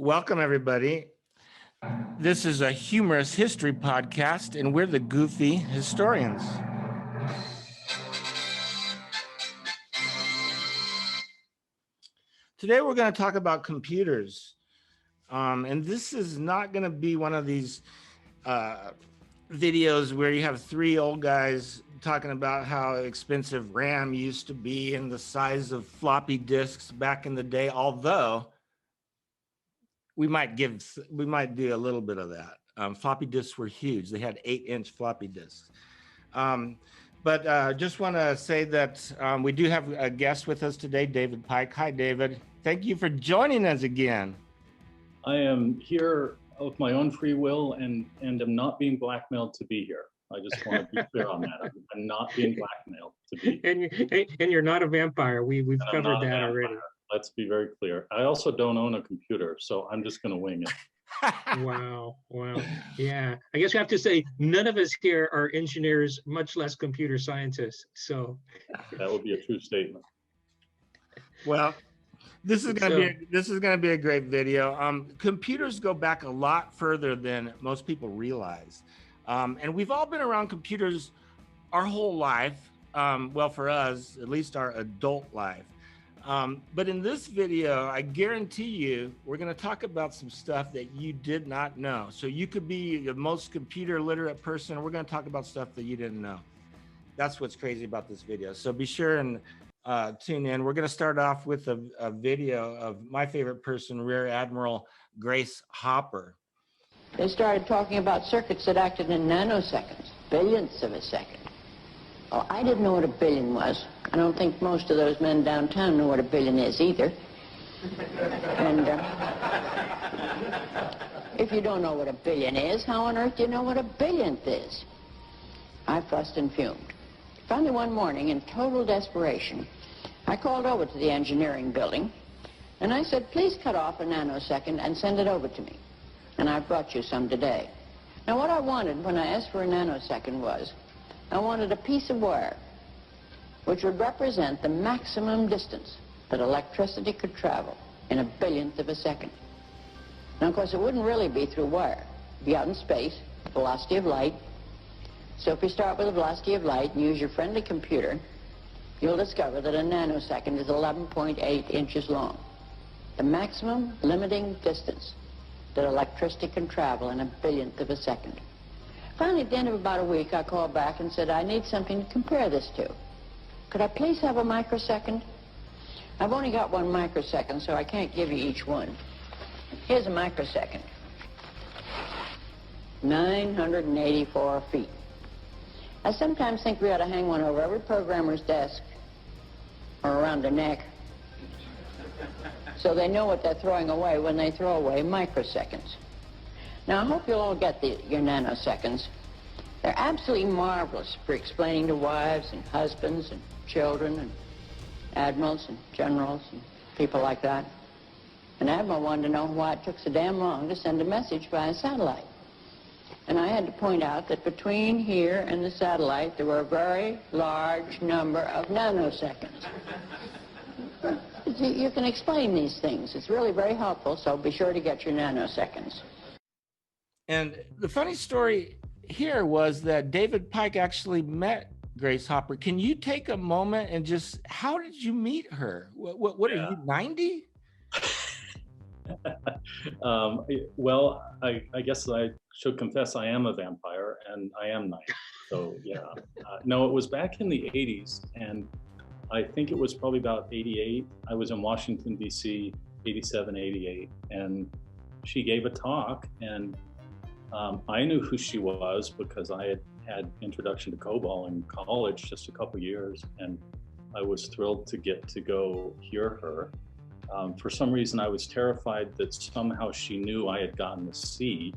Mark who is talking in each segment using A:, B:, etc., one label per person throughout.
A: Welcome, everybody. This is a humorous history podcast, and we're the goofy historians. Today, we're going to talk about computers. And this is not going to be one of these videos where you have three old guys talking about how expensive RAM used to be and the size of floppy disks back in the day, although we might do a little bit of that. Floppy disks were huge. They had 8-inch floppy disks. But just want to say that we do have a guest with us today, David Pike. Hi, David. Thank you for joining us again.
B: I am here of my own free will and am not being blackmailed to be here. I just want to be clear on that. I'm not being blackmailed to be
C: here. And you're not a vampire. We've covered that already.
B: Let's be very clear. I also don't own a computer, so I'm just going to wing it.
C: Wow. Yeah. I guess we have to say none of us here are engineers, much less computer scientists. So
B: that would be a true statement.
A: Well, this is going to be a great video. Computers go back a lot further than most people realize. And we've all been around computers our whole life. Well, for us, at least our adult life. But in this video, I guarantee you, we're going to talk about some stuff that you did not know. So you could be the most computer literate person, and we're going to talk about stuff that you didn't know. That's what's crazy about this video. So be sure and tune in. We're going to start off with a video of my favorite person, Rear Admiral Grace Hooper.
D: They started talking about circuits that acted in nanoseconds, billionths of a second. Oh, I didn't know what a billion was. I don't think most of those men downtown know what a billion is either. And if you don't know what a billion is, how on earth do you know what a billionth is? I fussed and fumed. Finally, one morning, in total desperation, I called over to the engineering building, and I said, please cut off a nanosecond and send it over to me. And I've brought you some today. Now, what I wanted when I asked for a nanosecond was, I wanted a piece of wire which would represent the maximum distance that electricity could travel in a billionth of a second. Now, of course, it wouldn't really be through wire. It'd be out in space, velocity of light. So if you start with the velocity of light and use your friendly computer, you'll discover that a nanosecond is 11.8 inches long. The maximum limiting distance that electricity can travel in a billionth of a second. Finally, at the end of about a week, I called back and said, I need something to compare this to. Could I please have a microsecond? I've only got one microsecond, so I can't give you each one. Here's a microsecond. 984 feet. I sometimes think we ought to hang one over every programmer's desk or around their neck so they know what they're throwing away when they throw away microseconds. Now, I hope you'll all get your nanoseconds. They're absolutely marvelous for explaining to wives and husbands and children and admirals and generals and people like that. An admiral wanted to know why it took so damn long to send a message via satellite. And I had to point out that between here and the satellite, there were a very large number of nanoseconds. You can explain these things. It's really very helpful, so be sure to get your nanoseconds.
A: And the funny story here was that David Pike actually met Grace Hooper. Can you take a moment and just, how did you meet her? What are you, 90?
B: Well, I guess I should confess I am a vampire, and I am 90. So, yeah. No, it was back in the 80s, and I think it was probably about 88. I was in Washington, D.C., 87, 88, and she gave a talk, and I knew who she was because I had introduction to COBOL in college just a couple years, and I was thrilled to get to go hear her. For some reason, I was terrified that somehow she knew I had gotten a C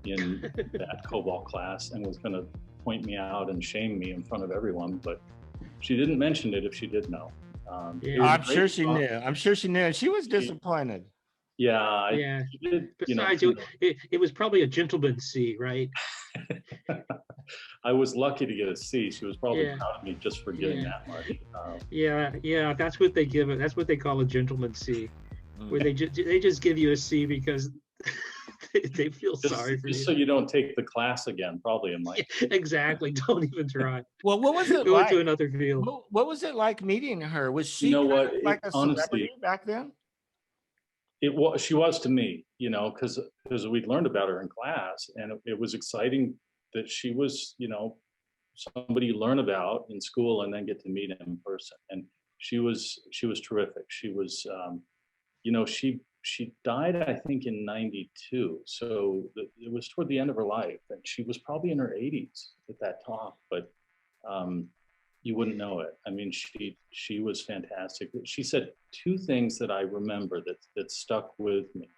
B: in that COBOL class and was going to point me out and shame me in front of everyone, but she didn't mention it if she did know.
A: I'm sure she knew. I'm sure she knew. She was disappointed.
B: Yeah.
C: She did, besides, it was probably a gentleman's C, right?
B: I was lucky to get a C. She was probably proud of me just for getting that much.
C: Yeah, that's what they give it. That's what they call a gentleman's C. where they just give you a C because they feel sorry for you.
B: Just so you don't take the class again, probably in like.
C: Exactly. Don't even try.
A: Well, what was it
C: Go
A: like?
C: to another field.
A: What was it like meeting her? Was she like a
B: honestly,
A: celebrity back then?
B: She was to me, because we'd learned about her in class, and it was exciting that she was, somebody you learn about in school and then get to meet in person. And she was terrific. She was, she died, I think, in '92. So it was toward the end of her life, and she was probably in her 80s at that talk, but you wouldn't know it. I mean, she was fantastic. She said two things that I remember that stuck with me.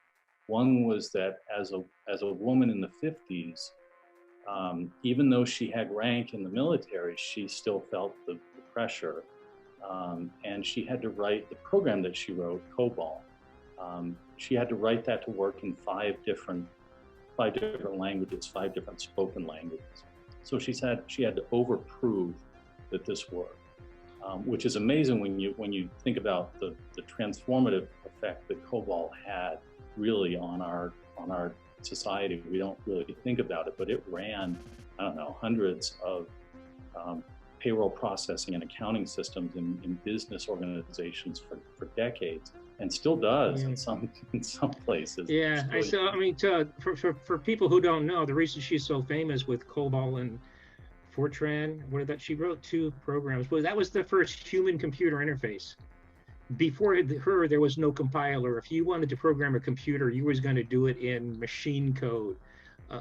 B: One was that as a woman in the 50s, even though she had rank in the military, she still felt the pressure. And she had to write the program that she wrote, COBOL. She had to write that to work in five different languages, 5 different spoken languages. So she had to overprove that this worked, which is amazing when you think about the transformative effect that COBOL had really on our society. We don't really think about it, but it ran, I don't know, hundreds of payroll processing and accounting systems in business organizations for decades, and still does in some places.
C: Yeah, for people who don't know, the reason she's so famous with COBOL and Fortran, she wrote 2 programs. Well, that was the first human-computer interface. Before her, there was no compiler. If you wanted to program a computer, you was going to do it in machine code.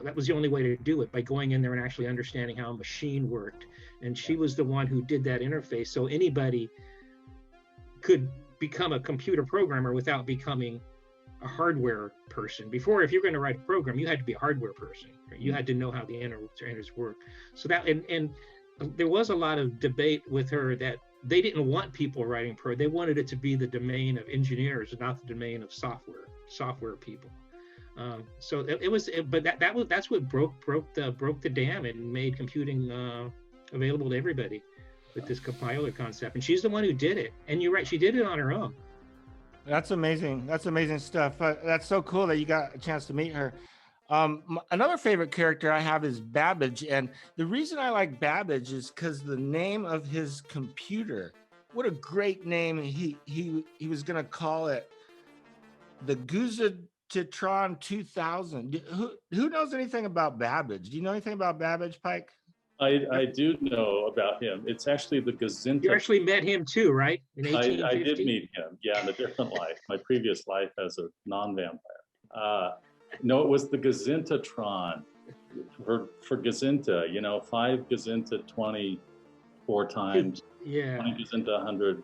C: That was the only way to do it, by going in there and actually understanding how a machine worked. And she was the one who did that interface, so anybody could become a computer programmer without becoming a hardware person. Before, if you're going to write a program, you had to be a hardware person. You had to know how the inners work. So that, and there was a lot of debate with her that they didn't want people writing they wanted it to be the domain of engineers, not the domain of software people. So that's what broke the dam and made computing available to everybody with this compiler concept. And she's the one who did it. And you're right, she did it on her own.
A: That's amazing. That's amazing stuff. That's so cool that you got a chance to meet her. Another favorite character I have is Babbage, and the reason I like Babbage is because the name of his computer. What a great name! He was gonna call it the Guzatron 2000. Who knows anything about Babbage? Do you know anything about Babbage, Pike?
B: I do know about him. It's actually the Gazinta.
C: You actually met him too, right? In 1850?
B: I did meet him, yeah, in a different life, my previous life as a non-vampire. No, it was the Gazintatron for Gazinta, 5 Gazinta 24 times, 20 Gazinta 100,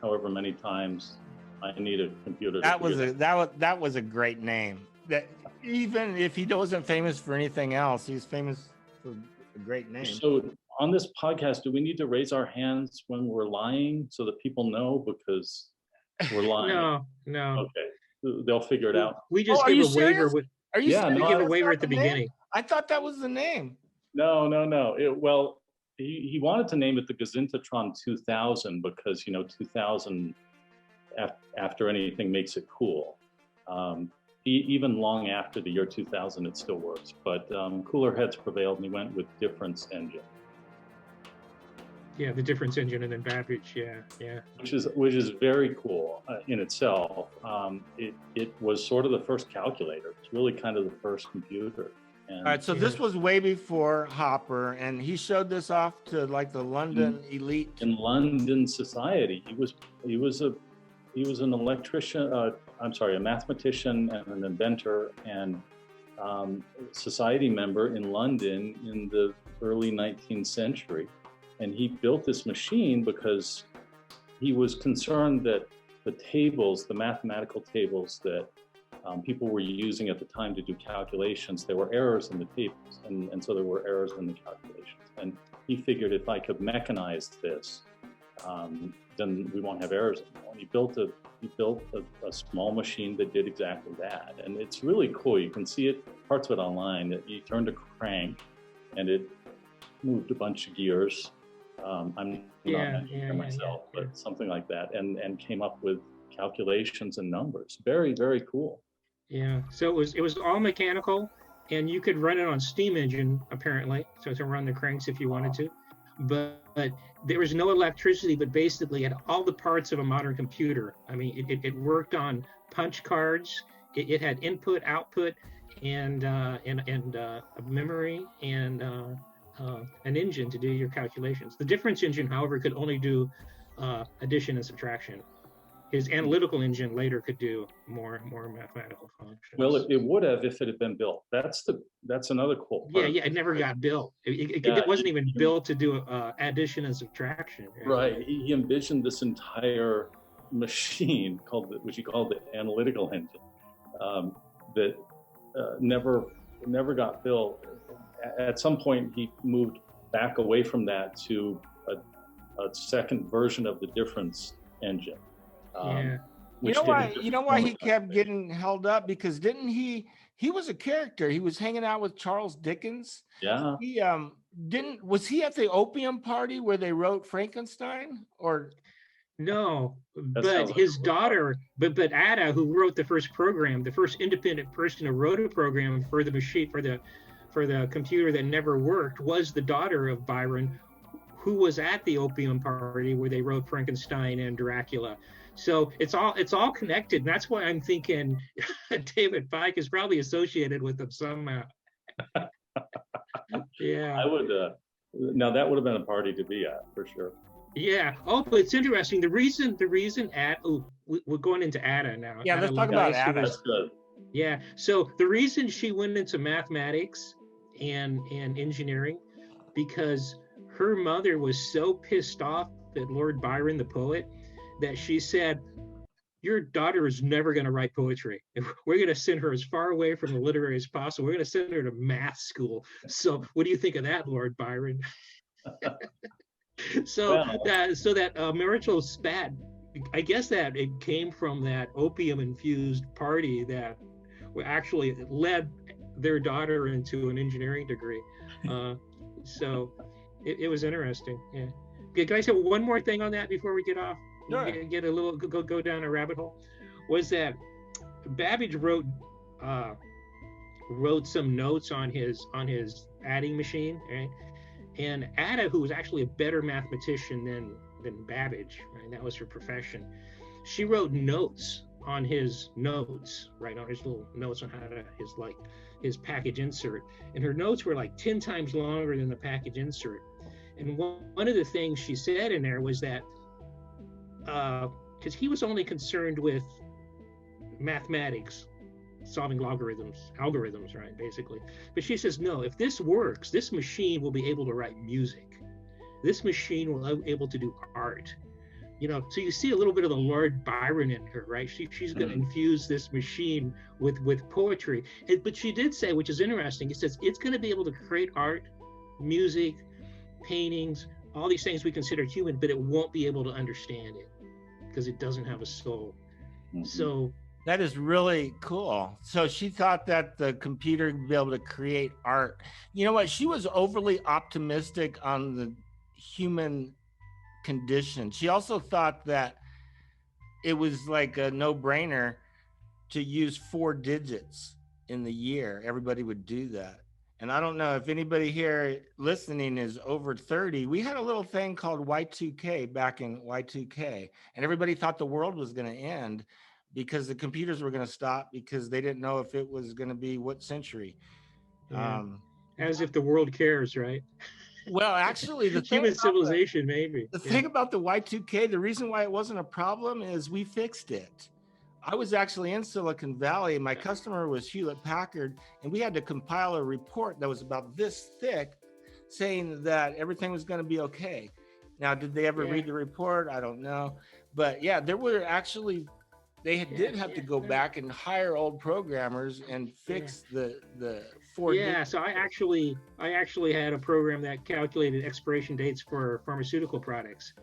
B: however many times I need a computer.
A: That was a great name. That even if he wasn't famous for anything else, he's famous for a great name.
B: So on this podcast, do we need to raise our hands when we're lying so that people know, because we're lying?
C: No.
B: Okay. They'll figure it out.
C: We just give a waiver.
A: Are you serious?
C: We give a waiver at the beginning.
A: I thought that was the name.
B: No. He wanted to name it the Gazintatron 2000 because 2000 after anything makes it cool. Even long after the year 2000, it still works. But cooler heads prevailed, and he went with Difference Engine.
C: Yeah, the Difference Engine, and then Babbage, yeah.
B: Which is very cool in itself. It was sort of the first calculator. It's really kind of the first computer. And,
A: all right, so this was way before Hopper, and he showed this off to like the London elite.
B: In London society, he was an electrician. A mathematician and an inventor and society member in London in the early 19th century. And he built this machine because he was concerned that the mathematical tables that people were using at the time to do calculations, there were errors in the tables. And so there were errors in the calculations. And he figured if I could mechanize this, then we won't have errors anymore. And he built a small machine that did exactly that. And it's really cool. You can see parts of it online. He turned a crank and it moved a bunch of gears. I'm not an engineer myself, but something like that, and came up with calculations and numbers. Very, very cool.
C: Yeah. So it was all mechanical, and you could run it on steam engine apparently, so to run the cranks if you wanted to, but there was no electricity. But basically, it had all the parts of a modern computer. I mean, it worked on punch cards. It had input, output, and a memory and an engine to do your calculations. The difference engine, however, could only do addition and subtraction. His analytical engine later could do more mathematical functions.
B: Well, it would have if it had been built. That's another cool part.
C: Yeah, it never got built. It wasn't even built to do addition and subtraction.
B: Right. He envisioned this entire machine which he called the analytical engine, that never got built. At some point, he moved back away from that to a second version of the difference engine.
A: You know why he kept getting held up? Because didn't he was a character. He was hanging out with Charles Dickens.
B: Yeah.
A: He was he at the opium party where they wrote Frankenstein? Or
C: no, but his daughter, but Ada, who wrote the first program, the first independent person who wrote a program for the machine, for the computer that never worked, was the daughter of Byron, who was at the opium party where they wrote Frankenstein and Dracula. So it's all connected, and that's why I'm thinking David Pike is probably associated with them somehow. Yeah.
B: I would. Now that would have been a party to be at for sure.
C: Yeah. Oh, but it's interesting. The reason we're going into Ada now.
A: Yeah, let's talk about Ada.
B: That's good.
C: Yeah. So the reason she went into mathematics and engineering, because her mother was so pissed off at Lord Byron, the poet, that she said, your daughter is never going to write poetry. We're going to send her as far away from the literary as possible. We're going to send her to math school. So what do you think of that, Lord Byron? So that marital spat, I guess that it came from that opium-infused party that actually led their daughter into an engineering degree. So it was interesting. Yeah. Okay, can I say one more thing on that before we get off?
A: Sure.
C: Get a little go down a rabbit hole. Was that Babbage wrote some notes on his adding machine, right? And Ada, who was actually a better mathematician than Babbage, right? That was her profession. She wrote notes on his notes, right? On his little notes on how to his package insert, and her notes were like 10 times longer than the package insert. And one of the things she said in there was that because he was only concerned with mathematics, solving algorithms, right, basically. But she says, no, if this works, this machine will be able to write music. This machine will be able to do art. So you see a little bit of the Lord Byron in her, right? She's going to infuse this machine with poetry. But she did say, which is interesting, it says it's going to be able to create art, music, paintings, all these things we consider human, but it won't be able to understand it because it doesn't have a soul. Mm-hmm. So
A: that is really cool. So she thought that the computer would be able to create art. You know what? She was overly optimistic on the human condition. She also thought that it was like a no-brainer to use 4 digits in the year. Everybody would do that. And I don't know if anybody here listening is over 30. We had a little thing called Y2K back in Y2K, and everybody thought the world was going to end because the computers were going to stop because they didn't know if it was going to be what century.
C: Yeah. As if the world cares, right?
A: Well, actually, the
C: human civilization, maybe.
A: The thing about the Y2K, the reason why it wasn't a problem is we fixed it. I was actually in Silicon Valley. My customer was Hewlett Packard, and we had to compile a report that was about this thick saying that everything was going to be okay. Now, did they ever read the report? I don't know. But yeah, there were actually, did have to go back and hire old programmers and fix the 4 digits.
C: So I actually had a program that calculated expiration dates for pharmaceutical products.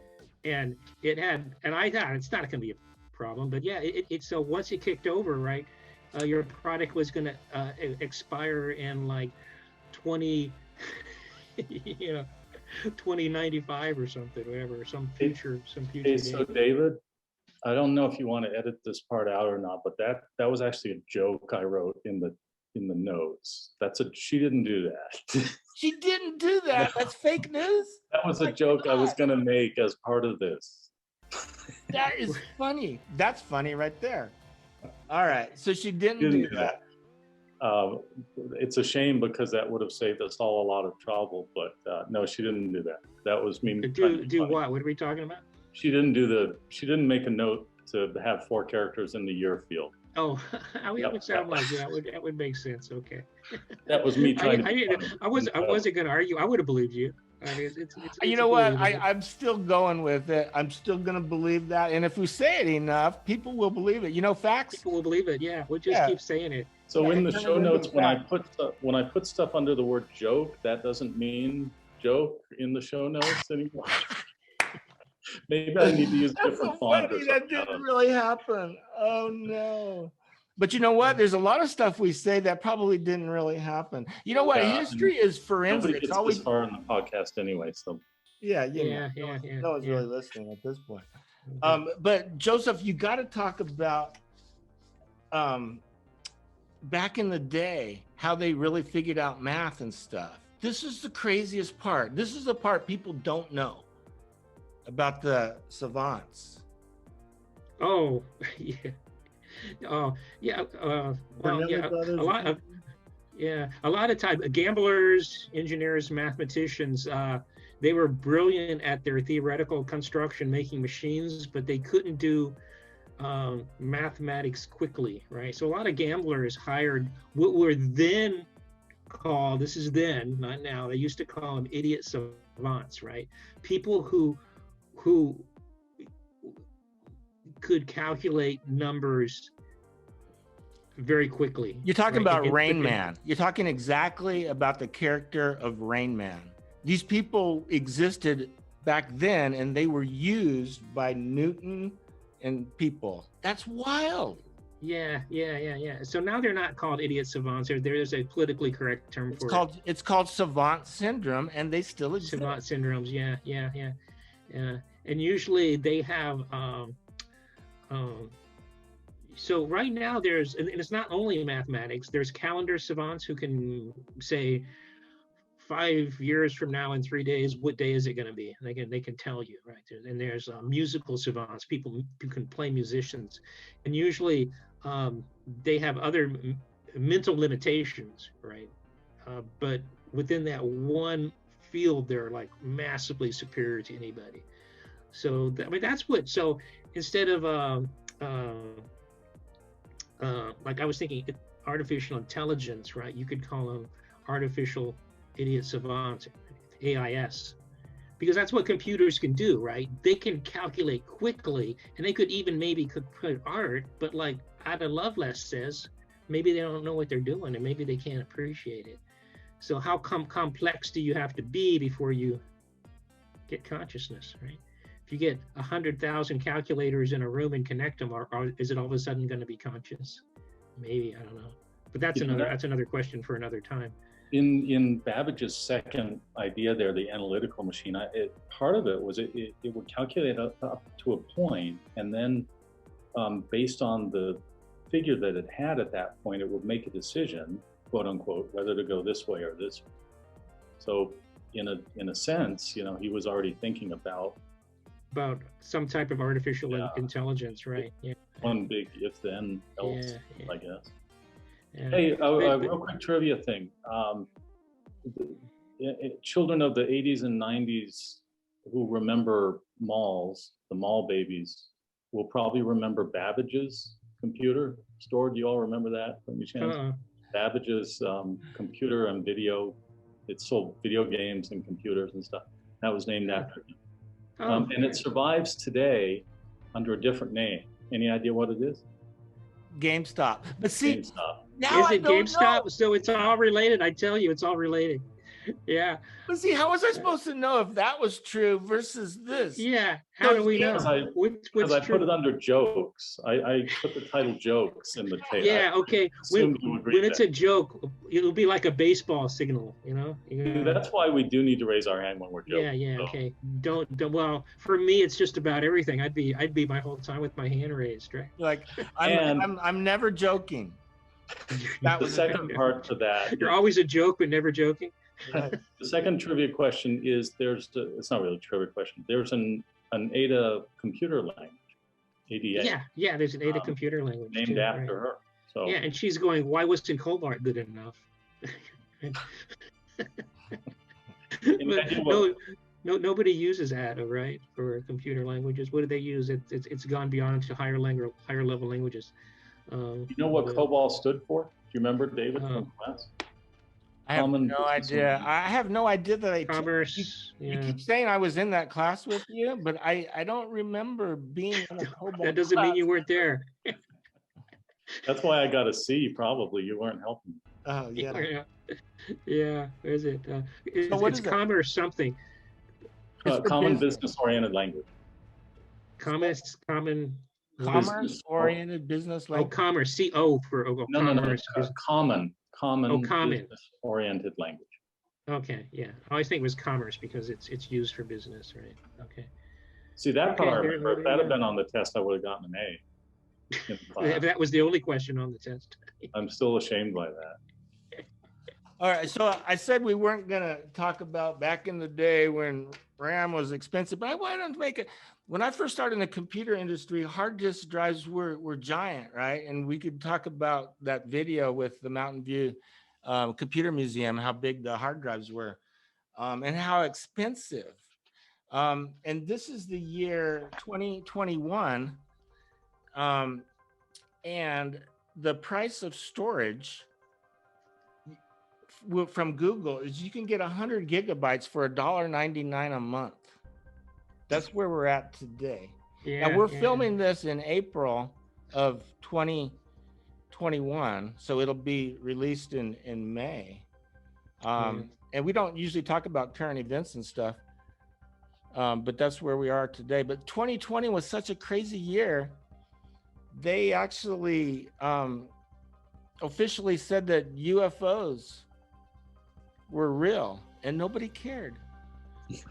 C: And I thought it's not going to be a problem, but so once it kicked over, right, your product was going to expire in like 2095 or something, whatever, some future
B: So David, I don't know if you want to edit this part out or not, but that was actually a joke I wrote in the notes. She didn't do that.
A: She didn't do that. That's fake news.
B: That was a joke I was going to make as part of this.
A: That is funny. That's funny right there. All right. So she didn't do that.
B: It's a shame because that would have saved us all a lot of trouble, but no, she didn't do that. That was me.
C: Do what? What are we talking about?
B: She didn't make a note to have 4 characters in the year field.
C: Oh, that would sound like that would make sense. Okay.
B: That was me trying
C: I wasn't going to argue. I would have believed you. I mean, it's
A: you know what? I'm still going with it. I'm still going to believe that. And if we say it enough, people will believe it. You know, facts.
C: People will believe it. Yeah. We'll just keep saying it.
B: So in the show notes, when I put stuff under the word joke, that doesn't mean joke in the show notes anymore. Maybe I need to use a different font.
A: That didn't really happen. Oh no. But you know what? There's a lot of stuff we say that probably didn't really happen. You know what? History is forensic.
B: Nobody gets this far in the podcast anyway, so.
A: Yeah. No one's really listening at this point. But Joseph, you got to talk about back in the day, how they really figured out math and stuff. This is the craziest part. This is the part people don't know about the savants.
C: Oh, yeah. Oh, yeah. Well, yeah. A lot of times, gamblers, engineers, mathematicians, they were brilliant at their theoretical construction, making machines, but they couldn't do mathematics quickly, right? So a lot of gamblers hired what were then called, this is then, not now, they used to call them idiot savants, right? People who could calculate numbers very quickly.
A: You're talking about Rain Man. You're talking exactly about the character of Rain Man. These people existed back then and they were used by Newton and people. That's wild.
C: Yeah. So now they're not called idiot savants. There's a politically correct term for it.
A: It's called savant syndrome, and they still exist.
C: Savant syndromes. Yeah. And usually they have. So right now there's, and it's not only mathematics. There's calendar savants who can say 5 years from now in 3 days, what day is it going to be? And they can tell you, right? And there's musical savants, people who can play musicians, and usually they have other mental limitations, right? But within that one field, they're like massively superior to anybody. So that's what. So instead of like I was thinking, artificial intelligence, right? You could call them artificial idiot savants, AIS, because that's what computers can do, right? They can calculate quickly, and they could even could put art, but like Ada Lovelace says, maybe they don't know what they're doing, and maybe they can't appreciate it. So how complex do you have to be before you get consciousness, right? If you get 100,000 calculators in a room and connect them, or is it all of a sudden going to be conscious? Maybe, I don't know. But that's another question for another time.
B: In Babbage's second idea there, the analytical machine, part of it was it would calculate up to a point, and then based on the figure that it had at that point, it would make a decision, quote unquote, whether to go this way or this way. So in a sense, he was already thinking about
C: some type of artificial intelligence, right? Yeah.
B: One big if then else, I guess.
C: Yeah.
B: Hey, a real quick trivia thing. Children of the 80s and 90s who remember malls, the mall babies, will probably remember Babbage's computer store. Do you all remember that from any chance? Babbage's computer and video. It sold video games and computers and stuff. That was named after him. And it survives today under a different name. Any idea what it is?
A: GameStop. But see,
B: GameStop.
A: Now
C: is it GameStop? Know. So it's all related. I tell you, it's all related. Yeah.
A: But see, how was I supposed to know if that was true versus this?
C: Yeah. How do we know?
B: Because I put it under jokes. I put the title jokes in the table.
C: Yeah. Okay. When it's a joke, it'll be like a baseball signal, you know.
B: That's why we do need to raise our hand when we're joking.
C: Yeah, okay. Don't. Well, for me, it's just about everything. I'd be my whole time with my hand raised, right?
A: Like, I'm never joking.
B: That was the second part to that.
C: You're always a joke, but never joking.
B: The second trivia question is it's not really a trivia question. There's an Ada computer language, ADA.
C: Yeah. There's an Ada computer language
B: named after her. So
C: yeah, and she's going, why wasn't Cobalt good enough? Nobody uses Ada, right, for computer languages. What do they use? It's gone beyond to higher level languages.
B: You know what COBOL stood for? Do you remember, David, from class?
A: I have no idea. I have no idea that
C: Commerce.
A: You keep saying I was in that class with you, but I don't remember being in a COBOL
C: That doesn't mean you weren't there.
B: That's why I got a C, probably. You weren't helping me.
A: Oh, yeah.
C: Yeah, is it?
A: It's
C: commerce something.
B: Common business-oriented language.
A: Commerce-oriented business language.
C: Oh, commerce. C-O for commerce.
B: No. Common
C: common.
B: business-oriented language.
C: Okay, yeah. I always think it was commerce because it's used for business, right? Okay.
B: See, that part I remember. If that had been on the test, I would have gotten an A.
C: If that was the only question on the test.
B: I'm still ashamed by that.
A: All right, so I said we weren't going to talk about back in the day when RAM was expensive, but I wanted to make it. When I first started in the computer industry, hard disk drives were giant, right? And we could talk about that video with the Mountain View Computer Museum, how big the hard drives were, and how expensive. And this is the year 2021. And the price of storage from Google is you can get 100 gigabytes for $1.99 a month. That's where we're at today. Yeah, and we're filming this in April of 2021, so it'll be released in May. And we don't usually talk about current events and stuff, but that's where we are today. But 2020 was such a crazy year. They actually officially said that UFOs were real and nobody cared.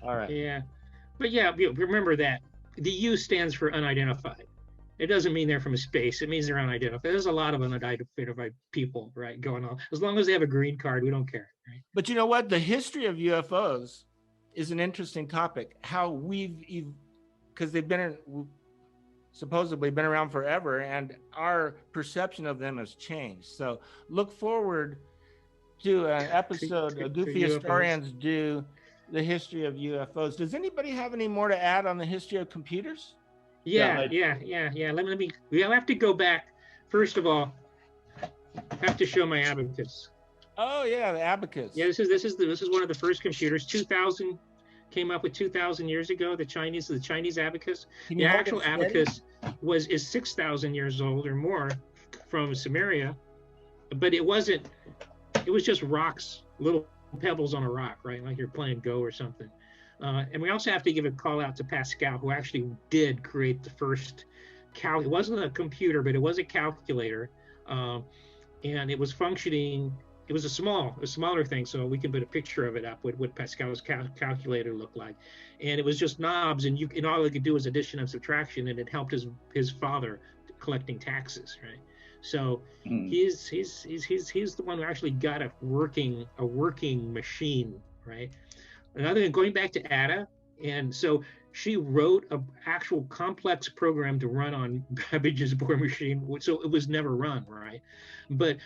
A: All right.
C: Yeah. But yeah, remember that the U stands for unidentified. It doesn't mean they're from space. It means they're unidentified. There's a lot of unidentified people, right, going on. As long as they have a green card, we don't care, right?
A: But you know what? The history of UFOs is an interesting topic. How because they've been supposedly been around forever, and our perception of them has changed. So look forward to an episode of Goofy Historians do the history of UFOs. Does anybody have any more to add on the history of computers?
C: Yeah. Let me. We'll have to go back. First of all, I have to show my abacus.
A: Oh yeah, the abacus.
C: Yeah, this is one of the first computers. 2000 came up with 2,000 years ago. The Chinese abacus. The actual abacus is 6,000 years old or more from Sumeria, but it wasn't. It was just rocks, little pebbles on a rock, right? Like you're playing Go or something. And we also have to give a call out to Pascal, who actually did create the first it wasn't a computer, but it was a calculator, and it was functioning. It was a smaller thing, so we can put a picture of it up with what Pascal's calculator looked like. And it was just knobs, and all it could do was addition and subtraction, and it helped his father collecting taxes, right? So he's the one who actually got a working machine, right? Another thing, going back to Ada, and so she wrote an actual complex program to run on Babbage's board machine, so it was never run, right? But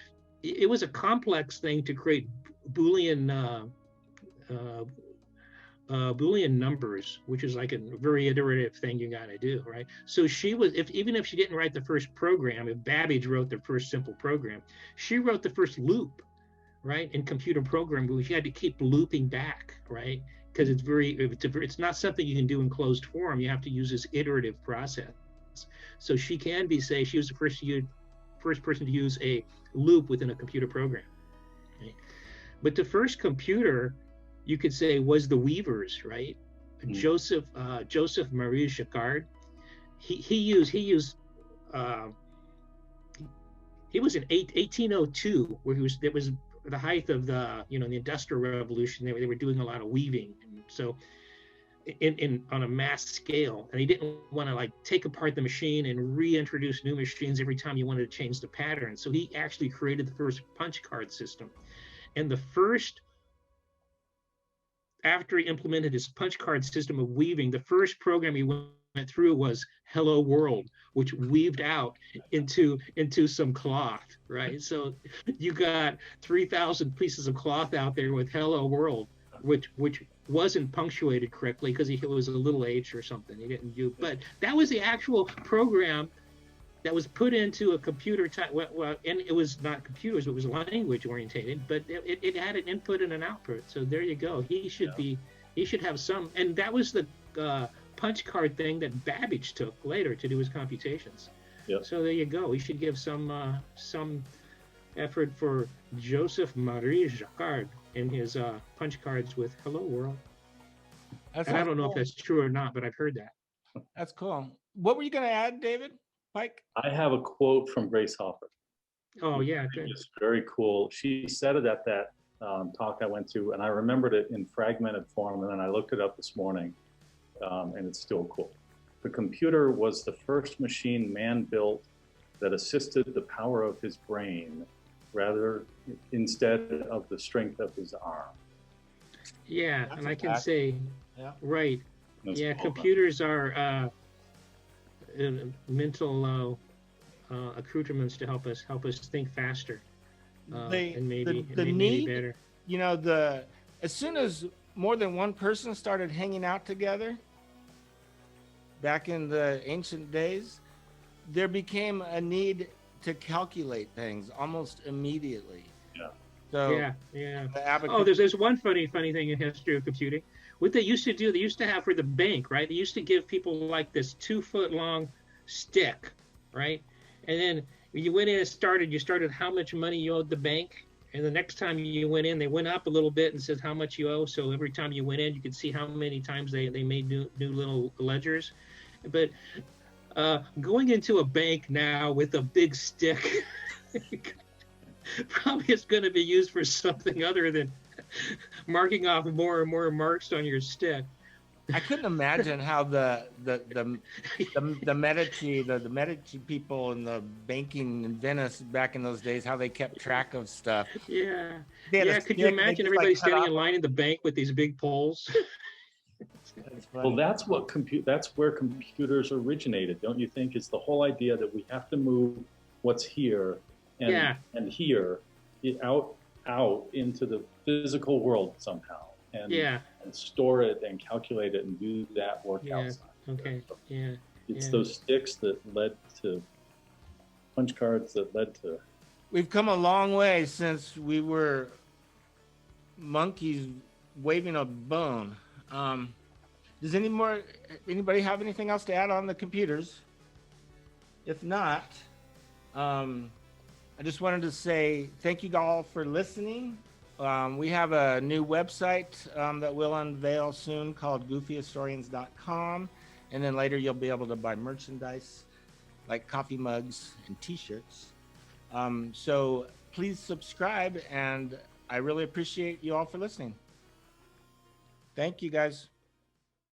C: it was a complex thing to create Boolean numbers, which is like a very iterative thing you got to do, right? So she was, even if she didn't write the first program, if Babbage wrote the first simple program, she wrote the first loop, right, in computer programming, which you had to keep looping back, right? Because it's not something you can do in closed form. You have to use this iterative process. So she was the first person to use a loop within a computer program, right? But the first computer, you could say, was the Weavers, right? Joseph Marie Jacquard. He was in 1802, where it was the height of the the Industrial Revolution, they were doing a lot of weaving, and so in on a mass scale, and he didn't want to like take apart the machine and reintroduce new machines every time you wanted to change the pattern. So he actually created the first punch card system, and the first, after he implemented his punch card system of weaving, the first program he went through was Hello World, which weaved out into some cloth, right? So you got 3,000 pieces of cloth out there with Hello World, which wasn't punctuated correctly because he was a little H or something. He didn't do, but that was the actual program that was put into a computer type. Well, and it was not computers; it was language orientated, but it had an input and an output. So there you go. He should have some, and that was the punch card thing that Babbage took later to do his computations.
B: Yep.
C: So there you go. We should give some effort for Joseph Marie Jacquard and his punch cards with Hello World. And I don't know if that's true or not, but I've heard that.
A: That's cool. What were you going to add, David Pike?
B: I have a quote from Grace Hooper.
C: Oh, yeah. Good.
B: It's very cool. She said it at that talk I went to, and I remembered it in fragmented form, and then I looked it up this morning, and it's still cool. The computer was the first machine man built that assisted the power of his brain instead of the strength of his arm.
C: Yeah,
A: That's
C: and I can say, right.
B: That's
C: yeah,
B: cool.
C: computers are mental accoutrements to help us think faster, and maybe better.
A: As soon as more than one person started hanging out together back in the ancient days, there became a need to calculate things almost immediately.
B: Yeah.
A: So
C: yeah.
A: The
C: Oh, there's one funny thing in history of computing. What they used to do, they used to have for the bank, right? They used to give people like this 2-foot-long stick, right? And then when you went in and you started how much money you owed the bank. And the next time you went in, they went up a little bit and said how much you owe. So every time you went in, you could see how many times they made new little ledgers. But going into a bank now with a big stick probably is going to be used for something other than marking off more and more marks on your stick.
A: I couldn't imagine how the Medici people and the banking in Venice back in those days, how they kept track of stuff.
C: Yeah. Could you imagine everybody standing in line in the bank with these big poles?
B: Well, that's where computers originated, don't you think? Is the whole idea that we have to move what's here and here out into the physical world somehow, and store it and calculate it and do that work outside.
C: Okay. Yeah.
B: It's those sticks that led to punch cards that led to.
A: We've come a long way since we were monkeys waving a bone. Does anybody have anything else to add on the computers? If not, I just wanted to say thank you all for listening. We have a new website that we'll unveil soon called goofyhistorians.com. And then later you'll be able to buy merchandise like coffee mugs and t-shirts. So please subscribe, and I really appreciate you all for listening. Thank you, guys.